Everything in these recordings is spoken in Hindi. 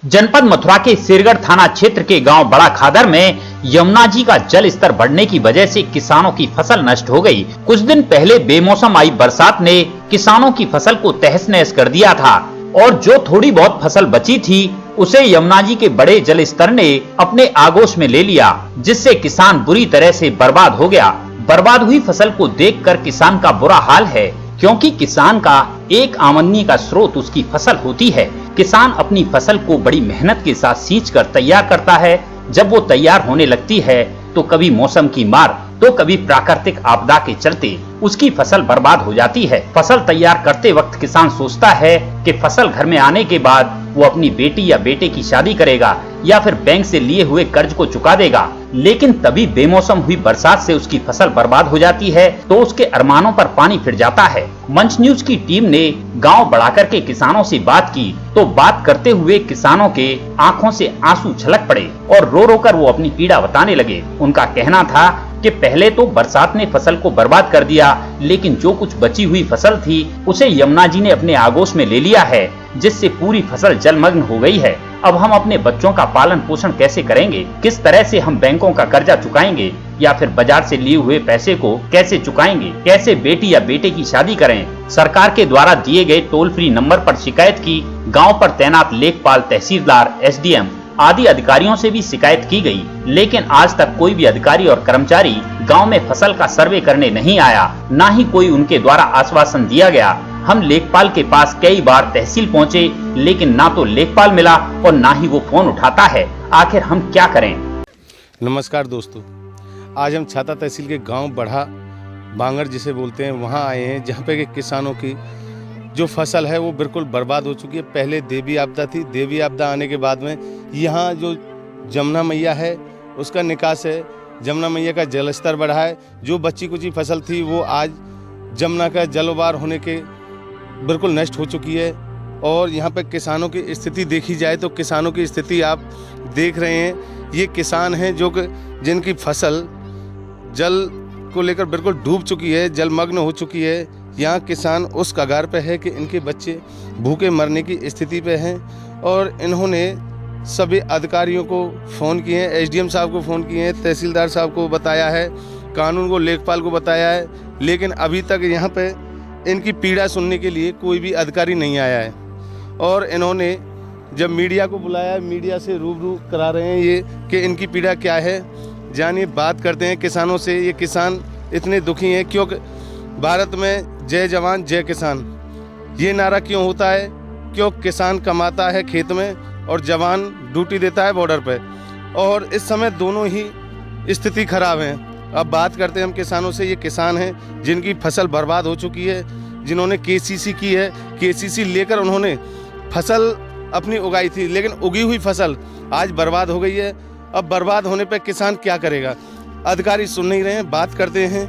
जनपद मथुरा के सिरगढ़ थाना क्षेत्र के गांव बड़ा खादर में यमुना जी का जल स्तर बढ़ने की वजह से किसानों की फसल नष्ट हो गई। कुछ दिन पहले बेमौसम आई बरसात ने किसानों की फसल को तहस नहस कर दिया था और जो थोड़ी बहुत फसल बची थी उसे यमुना जी के बड़े जल स्तर ने अपने आगोश में ले लिया, जिससे किसान बुरी तरह से बर्बाद हो गया। बर्बाद हुई फसल को देखकर किसान का बुरा हाल है, क्योंकि किसान का एक आमदनी का स्रोत उसकी फसल होती है। किसान अपनी फसल को बड़ी मेहनत के साथ सींच कर तैयार करता है। जब वो तैयार होने लगती है तो कभी मौसम की मार तो कभी प्राकृतिक आपदा के चलते उसकी फसल बर्बाद हो जाती है। फसल तैयार करते वक्त किसान सोचता है कि फसल घर में आने के बाद वो अपनी बेटी या बेटे की शादी करेगा या फिर बैंक से लिए हुए कर्ज को चुका देगा, लेकिन तभी बेमौसम हुई बरसात से उसकी फसल बर्बाद हो जाती है तो उसके अरमानों पर पानी फिर जाता है। मंच न्यूज की टीम ने गांव बढ़ाकर के किसानों से बात की तो बात करते हुए किसानों के आंखों से आंसू छलक पड़े और रो रो कर वो अपनी पीड़ा बताने लगे। उनका कहना था कि पहले तो बरसात ने फसल को बर्बाद कर दिया, लेकिन जो कुछ बची हुई फसल थी उसे यमुना जी ने अपने आगोश में ले लिया है, जिससे पूरी फसल जलमग्न हो गई है। अब हम अपने बच्चों का पालन पोषण कैसे करेंगे, किस तरह से हम बैंकों का कर्जा चुकाएंगे या फिर बाजार से लिए हुए पैसे को कैसे चुकाएंगे, कैसे बेटी या बेटे की शादी करें। सरकार के द्वारा दिए गए टोल फ्री नंबर पर शिकायत की, गाँव पर तैनात लेखपाल, तहसीलदार, SDM आदि अधिकारियों से भी शिकायत की गई, लेकिन आज तक कोई भी अधिकारी और कर्मचारी गांव में फसल का सर्वे करने नहीं आया, न ही कोई उनके द्वारा आश्वासन दिया गया। हम लेखपाल के पास कई बार तहसील पहुंचे, लेकिन ना तो लेखपाल मिला और ना ही वो फोन उठाता है। आखिर हम क्या करें? नमस्कार दोस्तों, आज हम छाता तहसील के गांव बढ़ा बांगर जिसे बोलते हैं वहां आए हैं, जहां पे कि किसानों की जो फसल है वो बिल्कुल बर्बाद हो चुकी है। पहले देवी आपदा थी, देवी आपदा आने के बाद में यहाँ जो जमुना मैया है उसका निकास है, जमुना मैया का जल स्तर बढ़ा है। जो बची कुची फसल थी वो आज जमुना का जल उबार होने के बिल्कुल नष्ट हो चुकी है। और यहाँ पे किसानों की स्थिति देखी जाए तो किसानों की स्थिति आप देख रहे हैं। ये किसान हैं जो कि जिनकी फसल जल को लेकर बिल्कुल डूब चुकी है, जलमग्न हो चुकी है। यहाँ किसान उस कगार पे है कि इनके बच्चे भूखे मरने की स्थिति पे हैं और इन्होंने सभी अधिकारियों को फ़ोन किए हैं, SDM साहब को फ़ोन किए हैं, तहसीलदार साहब को बताया है, कानून को, लेखपाल को बताया है, लेकिन अभी तक यहाँ पे इनकी पीड़ा सुनने के लिए कोई भी अधिकारी नहीं आया है। और इन्होंने जब मीडिया को बुलाया, मीडिया से रूबरू करा रहे हैं ये कि इनकी पीड़ा क्या है। जानिए, बात करते हैं किसानों से। ये किसान इतने दुखी हैं क्योंकि भारत में जय जवान जय किसान ये नारा क्यों होता है? क्यों किसान कमाता है खेत में और जवान ड्यूटी देता है बॉर्डर पे, और इस समय दोनों ही स्थिति खराब है। अब बात करते हैं हम किसानों से। ये किसान हैं जिनकी फसल बर्बाद हो चुकी है, जिन्होंने KCC की है, KCC लेकर उन्होंने फसल अपनी उगाई थी, लेकिन उगी हुई फसल आज बर्बाद हो गई है। अब बर्बाद होने पे किसान क्या करेगा? अधिकारी सुन नहीं रहे हैं। बात करते हैं।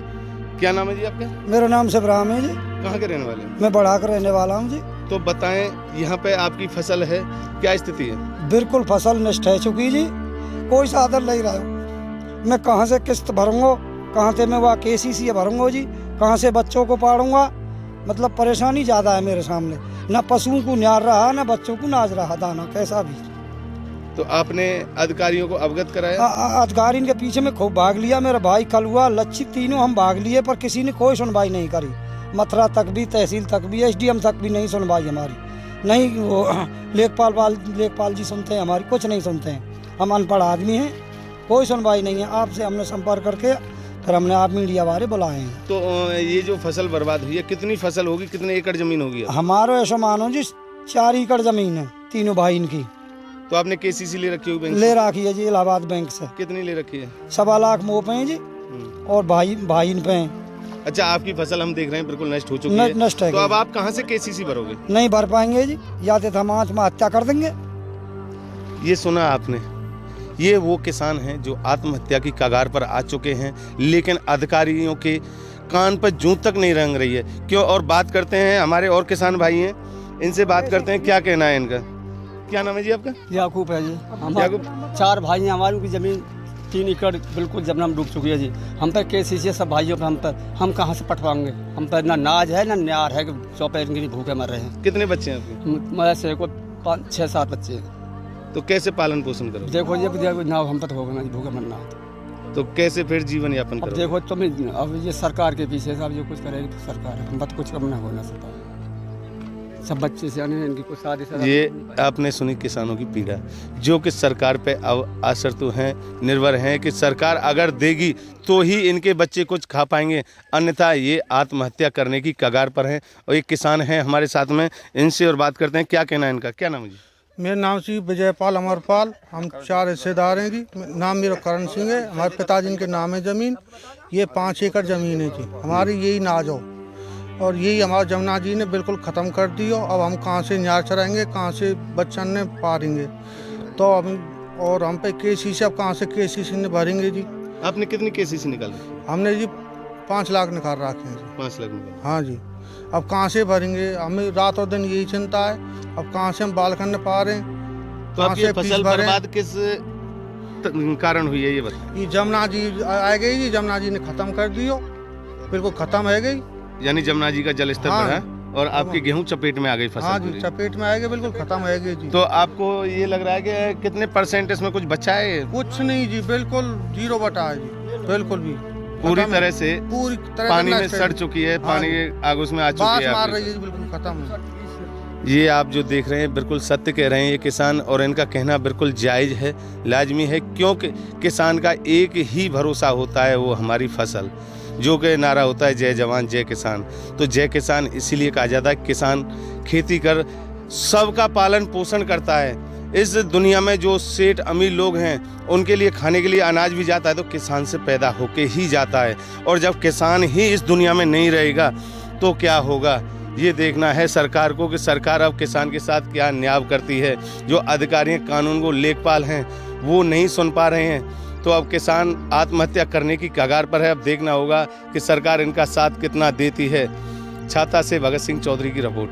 क्या नाम है जी आपका? मेरा नाम सब्राम है जी। कहाँ के रहने वाले हैं? मैं बढ़ा कर रहने वाला हूँ जी। तो बताएं, यहाँ पे आपकी फसल है, क्या स्थिति है? बिल्कुल फसल नष्ट है चुकी जी, कोई साधन नहीं रहा। मैं कहाँ से किस्त भरूंगा, कहाँ से मैं वह KCC भरूंगा जी, कहाँ से बच्चों को पालूंगा। मतलब परेशानी ज़्यादा है मेरे सामने। न पशुओं को न्यार रहा, न बच्चों को नाज रहा दाना कैसा भी। तो आपने अधिकारियों को अवगत कराया? अधिकारी के पीछे में खूब भाग लिया। मेरा भाई कलुआ, लच्छी, तीनों हम भाग लिए, पर किसी ने कोई सुनवाई नहीं करी। मथुरा तक भी, तहसील तक भी, SDM तक भी नहीं सुनवाई हमारी। नहीं वो लेखपाल जी सुनते हैं हमारी, कुछ नहीं सुनते हैं। हम अनपढ़ आदमी हैं, कोई सुनवाई नहीं है। आपसे हमने संपर्क करके फिर हमने आप मीडिया वाले बुलाए हैं। तो ये जो फसल बर्बाद हुई है, कितनी फसल होगी, कितने एकड़ जमीन होगी? हमारा ऐसा मानो जी 4 एकड़ जमीन है, तीनों भाई इनकी। तो आपने KCC ले रखी होगी? बैंक ले रखी है जी, इलाहाबाद बैंक से। कितनी ले रखी है? 1.25 लाख मोह पे हैं जी, और भाई इन पे हैं। अच्छा, आपकी फसल हम देख रहे हैं बिल्कुल नष्ट हो चुकी है। नष्ट है। तो अब आप कहाँ से KCC भरोगे? नहीं भर पाएंगे जी, या तो हम आत्महत्या कर देंगे। ये सुना आपने, ये वो किसान हैं जो आत्महत्या की कगार पर आ चुके हैं, लेकिन अधिकारियों के कान पर जूं तक नहीं रंग रही है। क्यों? और बात करते हैं, हमारे और किसान भाई हैं, इनसे बात करते हैं, क्या कहना है इनका। क्या नाम है जी आपका? याकूब है जी। याकूब, 4 भाई हैं हमारी, उनकी ज़मीन 3 एकड़ बिल्कुल जमुना में डूब चुकी है जी। हम पर KCC सब भाइयों पर हम कहाँ से पटवाएंगे? हम पर ना नाज है ना न्यार है कि 100 पैर के लिए भूखे मर रहे हैं। कितने बच्चे हैं आपके? मेरे से को 5-6-7 बच्चे हैं। तो कैसे पालन पोषण करो? देखो ये ना हम पर होगा ना भूखा मरना। तो कैसे फिर जीवन यापन अब करो? देखो तुम अब ये सरकार के पीछे से अब जो कुछ करेगी सरकार, हम पर कुछ कम ना होना सकता। सब बच्चे से आने इनकी कुछ शादी से ये आपने सुनी किसानों की पीड़ा, जो कि सरकार पे अब आश्रित तो हैं, निर्भर हैं कि सरकार अगर देगी तो ही इनके बच्चे कुछ खा पाएंगे, अन्यथा ये आत्महत्या करने की कगार पर हैं। और एक किसान हैं हमारे साथ में, इनसे और बात करते हैं। क्या कहना है इनका? क्या नाम है जी? मेरा नाम श्री विजयपाल अमरपाल। हम 4 हिस्सेदार हैं जी। नाम मेरा करण सिंह है। हमारे पिताजी के नाम है ज़मीन। ये 5 एकड़ ज़मीन है जी हमारी, यही नाज हो। और यही हमारा जमुना जी ने बिल्कुल ख़त्म कर दियो। अब हम कहाँ से न्यार चराएंगे, कहाँ से बच्चन ने पारेंगे? तो अब हम पे KCC अब कहाँ से KCC ने भरेंगे जी? आपने कितनी KCC निकाली? हमने जी 5 लाख निकाल रखे हैं जी। 5 लाख निकाल। हाँ जी। अब कहाँ से भरेंगे? हमें रात और दिन यही चिंता है। अब कहाँ से हम बाल करने पा रहे हैं? तो आपकी फसल बर्बाद किस कारण हुई है ये बताइए? ये जमुना जी आ गई जी, जमुना जी ने ख़त्म कर दियो, बिल्कुल ख़त्म है गई। यानी जमुना जी का जल स्तर हाँ, बढ़ा और आपकी गेहूं चपेट में आ गई फसल? हाँ जी, चपेट में आएगी, बिल्कुल खत्म होएगी जी। तो आपको ये लग रहा है कि कितने % इसमें कुछ बचा है? कुछ नहीं जी, बिल्कुल 0 बटा है जी, बिल्कुल भी पूरी तरह से पानी में सड़ चुकी है, पानी आगोश में आ चुकी है, मार रही है, बिल्कुल खत्म है। ये आप जो देख रहे हैं बिल्कुल सत्य कह रहे हैं ये किसान, और इनका कहना बिल्कुल जायज़ है, लाजमी है, क्योंकि किसान का एक ही भरोसा होता है, वो हमारी फसल, जो कि नारा होता है जय जवान जय किसान। तो जय किसान इसीलिए कहा जाता है, किसान खेती कर सबका पालन पोषण करता है। इस दुनिया में जो सेठ अमीर लोग हैं उनके लिए खाने के लिए अनाज भी जाता है तो किसान से पैदा होके ही जाता है, और जब किसान ही इस दुनिया में नहीं रहेगा तो क्या होगा? ये देखना है सरकार को कि सरकार अब किसान के साथ क्या न्याय करती है। जो अधिकारी कानून को लेखपाल हैं वो नहीं सुन पा रहे हैं, तो अब किसान आत्महत्या करने की कगार पर है। अब देखना होगा कि सरकार इनका साथ कितना देती है। छाता से भगत सिंह चौधरी की रिपोर्ट।